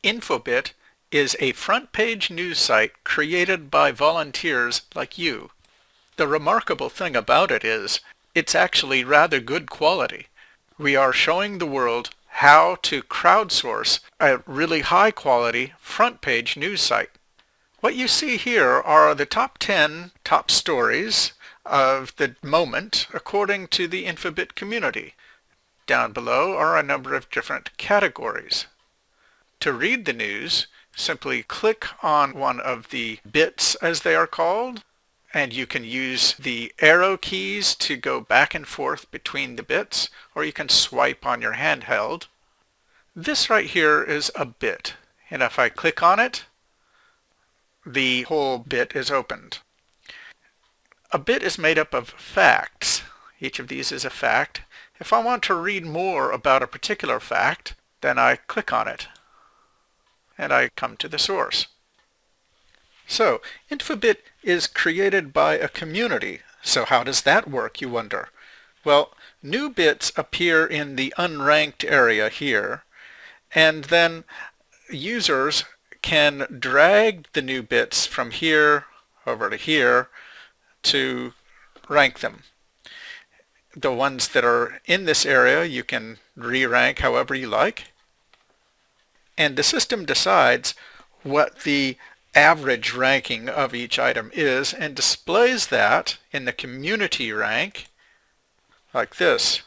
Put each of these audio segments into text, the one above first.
Infobitt is a front-page news site created by volunteers like you. The remarkable thing about it is, it's actually rather good quality. We are showing the world how to crowdsource a really high-quality front-page news site. What you see here are the top 10 top stories of the moment according to the Infobitt community. Down below are a number of different categories. To read the news, simply click on one of the bits, as they are called, and you can use the arrow keys to go back and forth between the bits, or you can swipe on your handheld. This right here is a bit, and if I click on it, the whole bit is opened. A bit is made up of facts. Each of these is a fact. If I want to read more about a particular fact, then I click on it, and I come to the source. So, Infobitt is created by a community. So how does that work, you wonder? Well, new bits appear in the unranked area here, and then users can drag the new bits from here over to here to rank them. The ones that are in this area you can re-rank however you like. And the system decides what the average ranking of each item is and displays that in the community rank like this.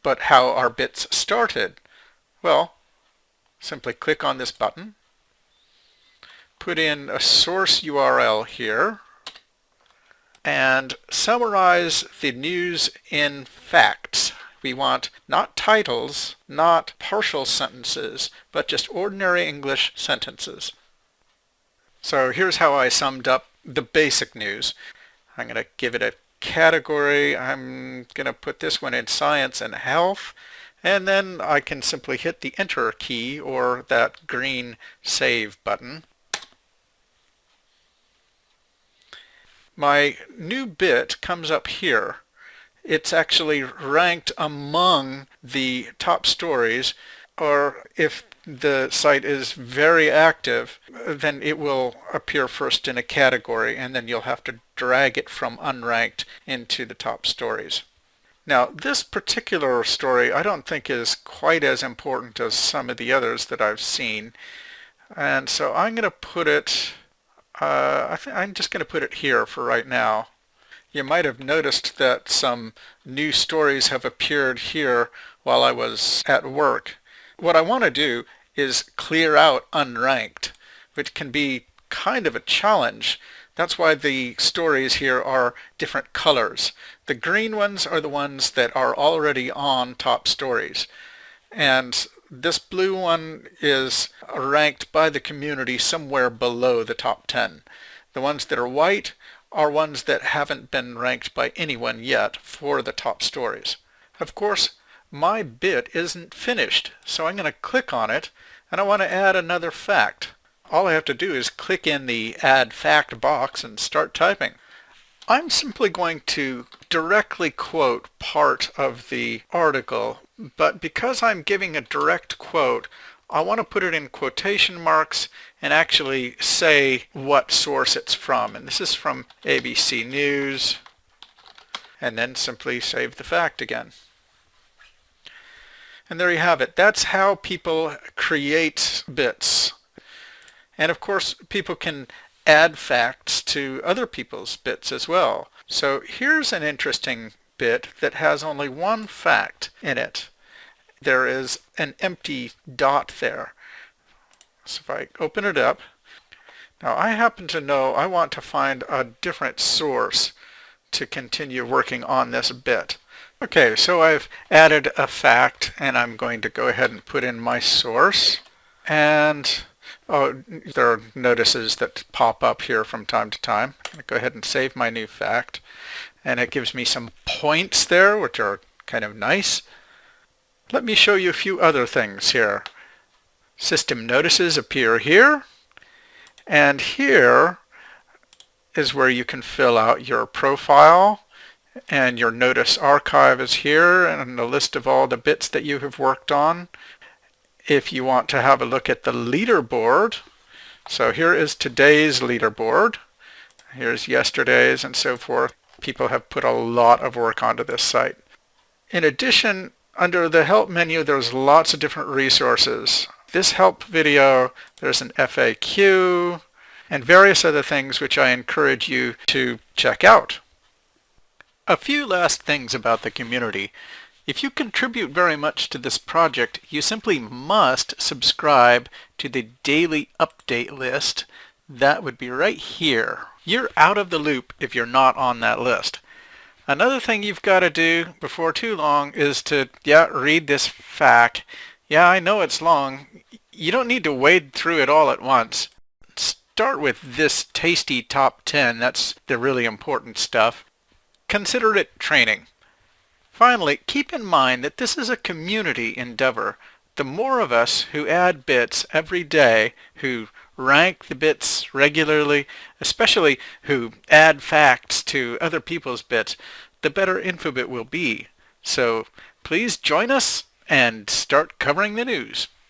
But how are bits started? Well, simply click on this button, put in a source URL here, and summarize the news in facts. We want not titles, not partial sentences, but just ordinary English sentences. So here's how I summed up the basic news. I'm going to give it a category. I'm going to put this one in science and health, and then I can simply hit the enter key or that green save button. My new bit comes up here. It's actually ranked among the top stories, or if the site is very active, then it will appear first in a category, and then you'll have to drag it from unranked into the top stories. Now, this particular story I don't think is quite as important as some of the others that I've seen, and so I'm going to put it I'm just going to put it here for right now. You might have noticed that some new stories have appeared here while I was at work. What I want to do is clear out unranked, which can be kind of a challenge. That's why the stories here are different colors. The green ones are the ones that are already on top stories, and this blue one is ranked by the community somewhere below the top 10. The ones that are white are ones that haven't been ranked by anyone yet for the top stories. Of course, my bit isn't finished, so I'm going to click on it, and I want to add another fact. All I have to do is click in the Add Fact box and start typing. I'm simply going to directly quote part of the article, but because I'm giving a direct quote, I want to put it in quotation marks and actually say what source it's from. And this is from ABC News, and then simply save the fact again. And there you have it. That's how people create bits. And of course, people can add facts to other people's bits as well. So here's an interesting bit that has only one fact in it. There is an empty dot there. So if I open it up, now I happen to know I want to find a different source to continue working on this bit. Okay, so I've added a fact, and I'm going to go ahead and put in my source. And there are notices that pop up here from time to time. I'm going to go ahead and save my new fact. And it gives me some points there, which are kind of nice. Let me show you a few other things here. System notices appear here. And here is where you can fill out your profile. And your notice archive is here, and a list of all the bits that you have worked on. If you want to have a look at the leaderboard, so here is today's leaderboard. Here's yesterday's and so forth. People have put a lot of work onto this site. In addition, under the help menu, there's lots of different resources. This help video, there's an FAQ, and various other things which I encourage you to check out. A few last things about the community. If you contribute very much to this project, you simply must subscribe to the daily update list. That would be right here. You're out of the loop if you're not on that list. Another thing you've got to do before too long is to, read this FAQ. Yeah, I know it's long. You don't need to wade through it all at once. Start with this tasty top 10. That's the really important stuff. Consider it training. Finally, keep in mind that this is a community endeavor. The more of us who add bits every day, who rank the bits regularly, especially who add facts to other people's bits, the better Infobitt will be. So please join us and start covering the news.